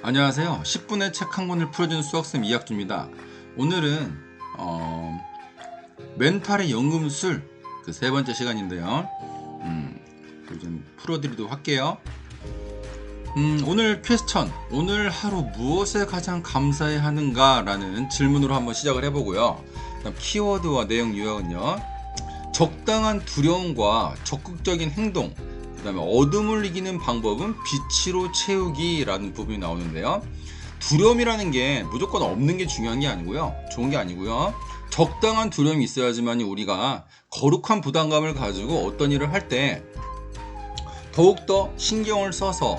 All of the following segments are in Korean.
안녕하세요. 10분에 책 한 권을 풀어주는 수학쌤 이학주입니다. 오늘은 멘탈의 연금술 그 세 번째 시간인데요. 좀 풀어드리도록 할게요. 오늘 퀘스천, 오늘 하루 무엇에 가장 감사해 하는가 라는 질문으로 한번 시작을 해보고요. 그다음 키워드와 내용 요약은요, 적당한 두려움과 적극적인 행동, 그 다음에 어둠을 이기는 방법은 빛으로 채우기 라는 부분이 나오는데요. 두려움이라는 게 무조건 없는 게 중요한 게 아니고요, 좋은 게 아니고요, 적당한 두려움이 있어야지만 우리가 거룩한 부담감을 가지고 어떤 일을 할 때 더욱더 신경을 써서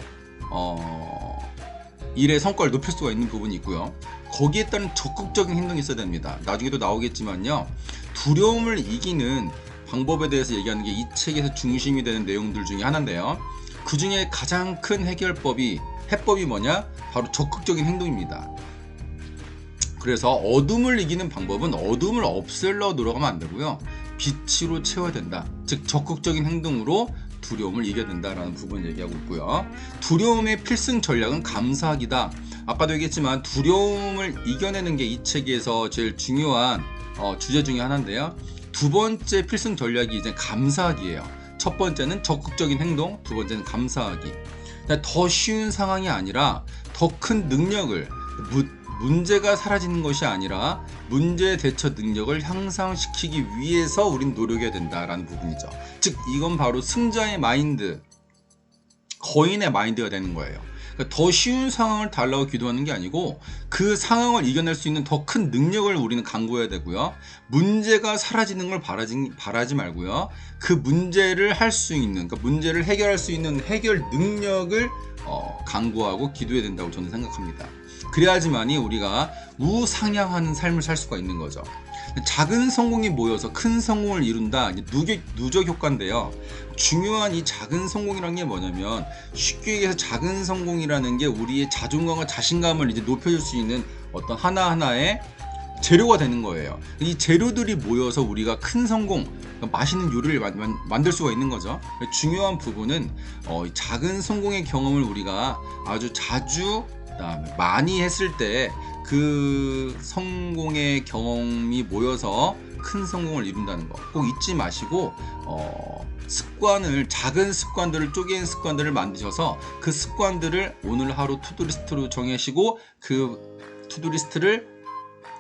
일의 성과를 높일 수가 있는 부분이 있고요. 거기에 따른 적극적인 행동이 있어야 됩니다. 나중에도 나오겠지만요, 두려움을 이기는 방법에 대해서 얘기하는 게 이 책에서 중심이 되는 내용들 중에 하나인데요. 그 중에 가장 큰 해법이 뭐냐? 바로 적극적인 행동입니다. 그래서 어둠을 이기는 방법은 어둠을 없애려 노력하면 안 되고요, 빛으로 채워야 된다. 즉 적극적인 행동으로 두려움을 이겨야 된다라는 부분을 얘기하고 있고요. 두려움의 필승 전략은 감사하기다. 아까도 얘기했지만 두려움을 이겨내는 게 이 책에서 제일 중요한 주제 중에 하나인데요. 두 번째 필승 전략이 이제 감사하기예요. 첫 번째는 적극적인 행동, 두 번째는 감사하기. 더 쉬운 상황이 아니라 더 큰 능력을, 문제가 사라지는 것이 아니라 문제 대처 능력을 향상시키기 위해서 우린 노력해야 된다라는 부분이죠. 즉 이건 바로 승자의 마인드, 거인의 마인드가 되는 거예요. 그러니까 더 쉬운 상황을 달라고 기도하는 게 아니고 그 상황을 이겨낼 수 있는 더 큰 능력을 우리는 강구해야 되고요. 문제가 사라지는 걸 바라지 말고요. 그 문제를 할 수 있는, 그러니까 문제를 해결할 수 있는 해결 능력을 강구하고 기도해야 된다고 저는 생각합니다. 그래야지만이 우리가 우상향하는 삶을 살 수가 있는 거죠. 작은 성공이 모여서 큰 성공을 이룬다, 누적 효과인데요. 중요한 이 작은 성공이라는 게 뭐냐면, 쉽게 얘기해서 작은 성공이라는 게 우리의 자존감과 자신감을 이제 높여줄 수 있는 어떤 하나하나의 재료가 되는 거예요. 이 재료들이 모여서 우리가 큰 성공, 맛있는 요리를 만들 수가 있는 거죠. 중요한 부분은 작은 성공의 경험을 우리가 아주 자주, 그다음에 많이 했을 때 그 성공의 경험이 모여서 큰 성공을 이룬다는 거 꼭 잊지 마시고, 작은 습관들을, 쪼개는 습관들을 만드셔서 그 습관들을 오늘 하루 투두리스트로 정하시고 그 투두리스트를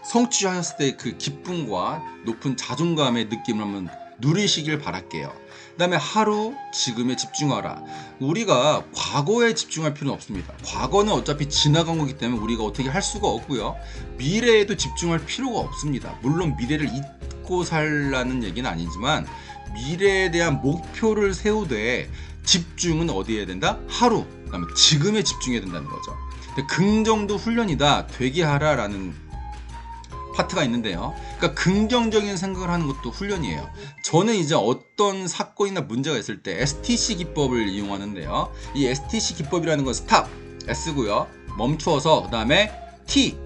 성취하셨을 때 그 기쁨과 높은 자존감의 느낌을 한번 누리시길 바랄게요. 그 다음에 하루 지금에 집중하라. 우리가 과거에 집중할 필요는 없습니다. 과거는 어차피 지나간 거기 때문에 우리가 어떻게 할 수가 없고요. 미래에도 집중할 필요가 없습니다. 물론 미래를 잊고 살라는 얘기는 아니지만, 미래에 대한 목표를 세우되 집중은 어디에 해야 된다? 하루, 그 다음에 지금에 집중해야 된다는 거죠. 긍정도 훈련이다. 되게 하라라는 파트가 있는데요. 그러니까 긍정적인 생각을 하는 것도 훈련이에요. 저는 이제 어떤 사건이나 문제가 있을 때 STC 기법을 이용하는데요. 이 STC 기법이라는 건 스탑, S고요. 멈추어서, 그 다음에 T,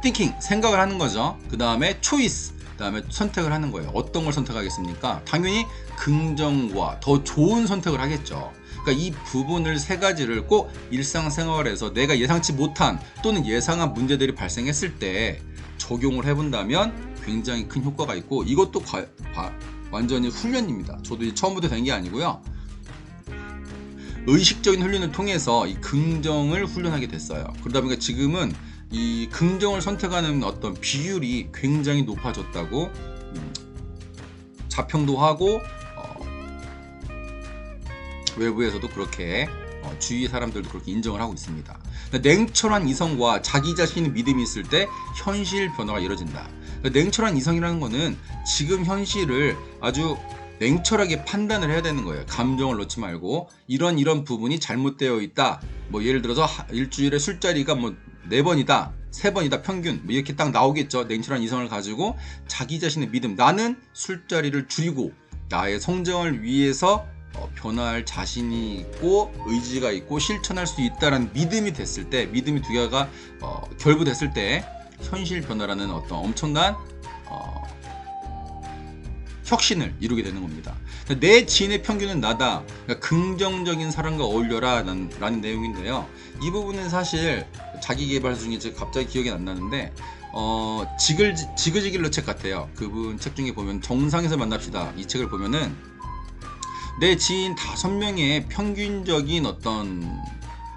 thinking, 생각을 하는 거죠. 그 다음에 choice, 그 다음에 선택을 하는 거예요. 어떤 걸 선택하겠습니까? 당연히 긍정과 더 좋은 선택을 하겠죠. 그러니까 이 부분을 세 가지를 꼭 일상생활에서 내가 예상치 못한 또는 예상한 문제들이 발생했을 때 적용을 해본다면 굉장히 큰 효과가 있고, 이것도 완전히 훈련입니다. 저도 처음부터 된 게 아니고요. 의식적인 훈련을 통해서 이 긍정을 훈련하게 됐어요. 그러다 보니까 지금은 이 긍정을 선택하는 어떤 비율이 굉장히 높아졌다고, 자평도 하고 외부에서도 그렇게 주위 사람들도 그렇게 인정을 하고 있습니다. 냉철한 이성과 자기 자신의 믿음이 있을 때 현실 변화가 이루어진다. 냉철한 이성이라는 거는 지금 현실을 아주 냉철하게 판단을 해야 되는 거예요. 감정을 넣지 말고 이런 부분이 잘못되어 있다. 뭐 예를 들어서 일주일에 술자리가 뭐 4번이다, 3번이다, 평균 뭐 이렇게 딱 나오겠죠. 냉철한 이성을 가지고 자기 자신의 믿음, 나는 술자리를 줄이고 나의 성장을 위해서 변화할 자신이 있고 의지가 있고 실천할 수 있다는 믿음이 됐을 때, 믿음이 두 개가 결부됐을 때 현실 변화라는 어떤 엄청난 혁신을 이루게 되는 겁니다. 내 지인의 평균은 나다. 그러니까 긍정적인 사람과 어울려라 라는 내용인데요. 이 부분은 사실 자기계발 중에 갑자기 기억이 안 나는데 지그지길러 책 같아요. 그분 책 중에 보면 정상에서 만납시다 이 책을 보면은 내 지인 5명의 평균적인 어떤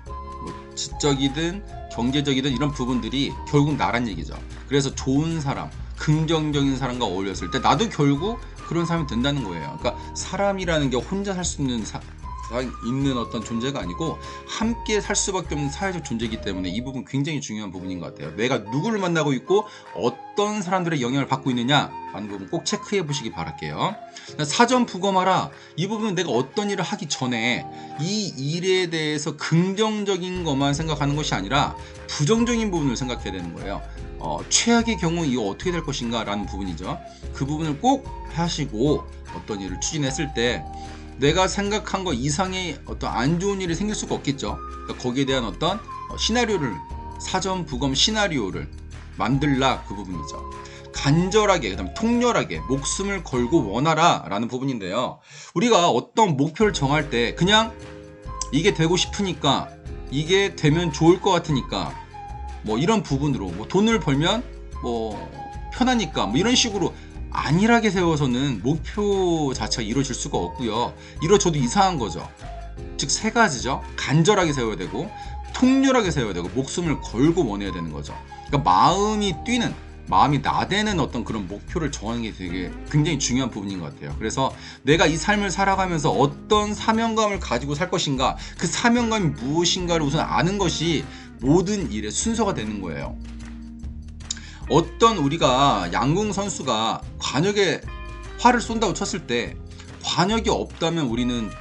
뭐 지적이든 경제적이든 이런 부분들이 결국 나란 얘기죠. 그래서 좋은 사람, 긍정적인 사람과 어울렸을 때 나도 결국 그런 사람이 된다는 거예요. 그러니까 사람이라는 게 혼자 살 수 있는 어떤 존재가 아니고 함께 살 수밖에 없는 사회적 존재이기 때문에 이 부분 굉장히 중요한 부분인 것 같아요. 내가 누구를 만나고 있고 어떤 사람들의 영향을 받고 있느냐 라는 부분 꼭 체크해 보시기 바랄게요. 사전 부검하라. 이 부분은 내가 어떤 일을 하기 전에 이 일에 대해서 긍정적인 것만 생각하는 것이 아니라 부정적인 부분을 생각해야 되는 거예요. 최악의 경우 이거 어떻게 될 것인가 라는 부분이죠. 그 부분을 꼭 하시고 어떤 일을 추진했을 때 내가 생각한 것 이상의 어떤 안 좋은 일이 생길 수가 없겠죠. 그러니까 거기에 대한 어떤 시나리오를 사전 부검 시나리오를 만들라 그 부분이죠. 간절하게 그다음 통렬하게 목숨을 걸고 원하라 라는 부분인데요. 우리가 어떤 목표를 정할 때 그냥 이게 되고 싶으니까 이게 되면 좋을 것 같으니까 뭐 이런 부분으로 뭐 돈을 벌면 뭐 편하니까 뭐 이런 식으로 안일하게 세워서는 목표 자체가 이루어질 수가 없고요. 이루어져도 이상한 거죠. 즉 3가지죠. 간절하게 세워야 되고 통렬하게 세워야 되고 목숨을 걸고 원해야 되는 거죠. 그러니까 마음이 나대는 어떤 그런 목표를 정하는 게 되게 굉장히 중요한 부분인 것 같아요. 그래서 내가 이 삶을 살아가면서 어떤 사명감을 가지고 살 것인가, 그 사명감이 무엇인가를 우선 아는 것이 모든 일의 순서가 되는 거예요. 어떤 우리가 양궁 선수가 관역에 활을 쏜다고 쳤을 때 관역이 없다면 우리는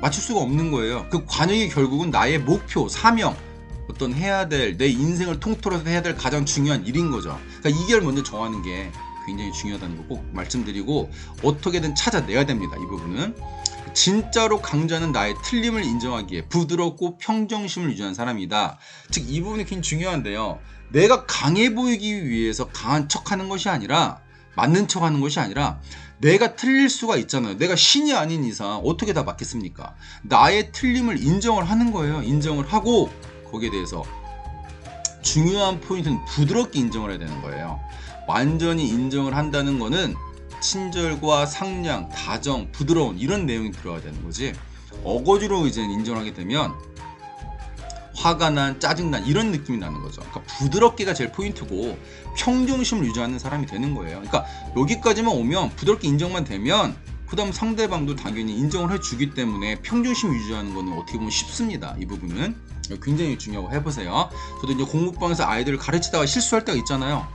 맞출 수가 없는 거예요. 그 관역이 결국은 나의 목표, 사명, 어떤 해야 될 내 인생을 통틀어서 해야 될 가장 중요한 일인 거죠. 그러니까 이걸 먼저 정하는 게 굉장히 중요하다는 거 꼭 말씀드리고 어떻게든 찾아내야 됩니다. 이 부분은 진짜로 강자는 나의 틀림을 인정하기에 부드럽고 평정심을 유지하는 사람이다. 즉 이 부분이 굉장히 중요한데요. 내가 강해 보이기 위해서 강한 척하는 것이 아니라 맞는 척하는 것이 아니라 내가 틀릴 수가 있잖아요. 내가 신이 아닌 이상 어떻게 다 맞겠습니까? 나의 틀림을 인정을 하는 거예요. 인정을 하고 거기에 대해서 중요한 포인트는 부드럽게 인정을 해야 되는 거예요. 완전히 인정을 한다는 거는 친절과 상냥, 다정, 부드러운 이런 내용이 들어가야 되는 거지. 어거지로 이제 인정하게 되면 화가 난, 짜증난 이런 느낌이 나는 거죠. 그러니까 부드럽게가 제일 포인트고 평정심을 유지하는 사람이 되는 거예요. 그러니까 여기까지만 오면 부드럽게 인정만 되면 그 다음 상대방도 당연히 인정을 해주기 때문에 평정심 유지하는 거는 어떻게 보면 쉽습니다. 이 부분은 굉장히 중요하고 해보세요. 저도 이제 공부방에서 아이들을 가르치다가 실수할 때가 있잖아요.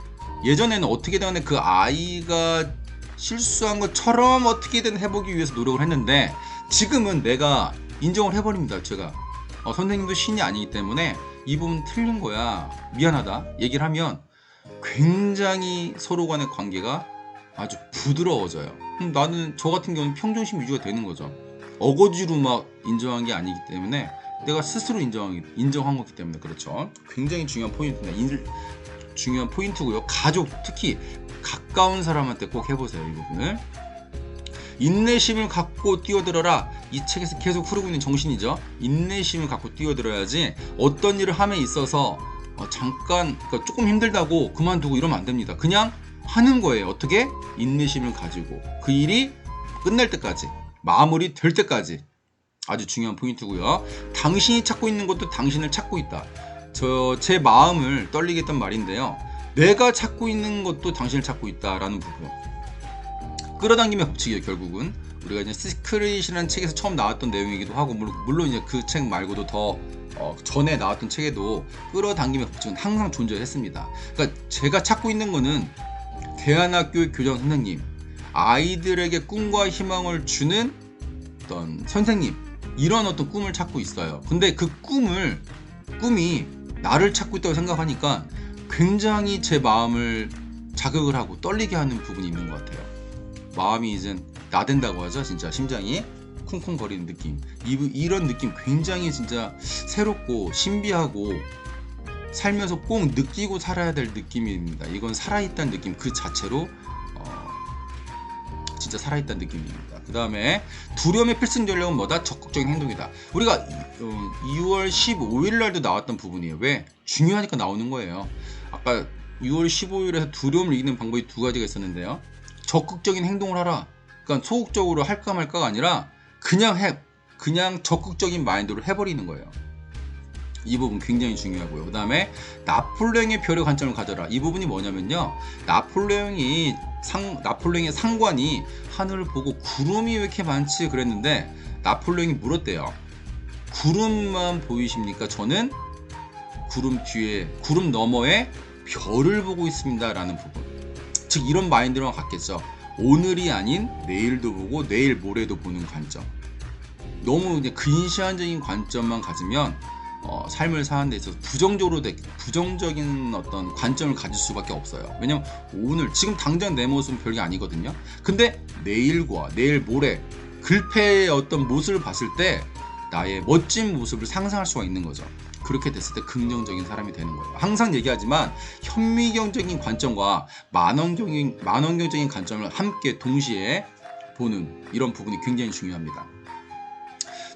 예전에는 어떻게든 간에 그 아이가 실수한 것처럼 어떻게든 해보기 위해서 노력을 했는데 지금은 내가 인정을 해버립니다. 제가 선생님도 신이 아니기 때문에 이 부분 틀린 거야 미안하다 얘기를 하면 굉장히 서로 간의 관계가 아주 부드러워져요. 나는 저 같은 경우는 평정심 유지가 되는 거죠. 어거지로 막 인정한 게 아니기 때문에 내가 스스로 인정한 거기 때문에 그렇죠. 굉장히 중요한 포인트입니다. 중요한 포인트고요. 가족 특히 가까운 사람한테 꼭 해보세요. 이 부분을 인내심을 갖고 뛰어들어라. 이 책에서 계속 흐르고 있는 정신이죠. 인내심을 갖고 뛰어들어야지 어떤 일을 함에 있어서 잠깐 그러니까 조금 힘들다고 그만두고 이러면 안 됩니다. 그냥 하는 거예요. 어떻게? 인내심을 가지고 그 일이 끝날 때까지 마무리 될 때까지 아주 중요한 포인트고요. 당신이 찾고 있는 것도 당신을 찾고 있다. 제 마음을 떨리게 했던 말인데요. 내가 찾고 있는 것도 당신을 찾고 있다라는 부분. 끌어당김의 법칙이에요. 결국은 우리가 이제 시크릿이라는 책에서 처음 나왔던 내용이기도 하고 물론 이제 그 책 말고도 더 전에 나왔던 책에도 끌어당김의 법칙은 항상 존재했습니다. 그러니까 제가 찾고 있는 거는 대안학교의 교장 선생님, 아이들에게 꿈과 희망을 주는 어떤 선생님 이런 어떤 꿈을 찾고 있어요. 근데 그 꿈이 나를 찾고 있다고 생각하니까 굉장히 제 마음을 자극을 하고 떨리게 하는 부분이 있는 것 같아요. 마음이 이제 나댄다고 하죠. 진짜 심장이 쿵쿵거리는 느낌. 이런 느낌 굉장히 진짜 새롭고 신비하고 살면서 꼭 느끼고 살아야 될 느낌입니다. 이건 살아있다는 느낌 그 자체로 진짜 살아있다는 느낌입니다. 그 다음에 두려움의 필승 전략은 뭐다? 적극적인 행동이다. 우리가 2월 15일 날도 나왔던 부분이에요. 왜? 중요하니까 나오는 거예요. 아까 6월 15일에서 두려움을 이기는 방법이 두 가지가 있었는데요. 적극적인 행동을 하라. 그러니까 소극적으로 할까 말까가 아니라 그냥 적극적인 마인드로 해버리는 거예요. 이 부분 굉장히 중요하고요. 그 다음에 나폴레옹의 별의 관점을 가져라. 이 부분이 뭐냐면요. 나폴레옹의 상관이 하늘을 보고 구름이 왜 이렇게 많지 그랬는데 나폴레옹이 물었대요. 구름만 보이십니까? 저는 구름 너머에 별을 보고 있습니다. 라는 부분. 즉 이런 마인드랑 같겠죠. 오늘이 아닌 내일도 보고 내일 모레도 보는 관점. 너무 이제 근시안적인 관점만 가지면 삶을 사는 데 있어서 부정적인 어떤 관점을 가질 수밖에 없어요. 왜냐면 오늘 지금 당장 내 모습은 별게 아니거든요. 근데 내일과 내일 모레 글패의 어떤 모습을 봤을 때 나의 멋진 모습을 상상할 수가 있는 거죠. 그렇게 됐을 때 긍정적인 사람이 되는 거예요. 항상 얘기하지만 현미경적인 관점과 만원경적인 관점을 함께 동시에 보는 이런 부분이 굉장히 중요합니다.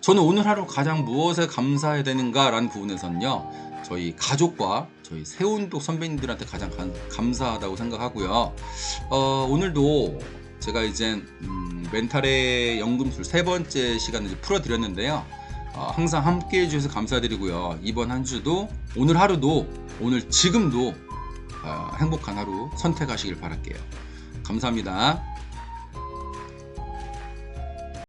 저는 오늘 하루 가장 무엇에 감사해야 되는가 라는 부분에서는요, 저희 가족과 저희 세운독 선배님들한테 가장 감사하다고 생각하고요. 오늘도 제가 이제 멘탈의 연금술 세 번째 시간을 이제 풀어드렸는데요. 항상 함께 해주셔서 감사드리고요. 이번 한 주도 오늘 하루도 오늘 지금도 행복한 하루 선택하시길 바랄게요. 감사합니다.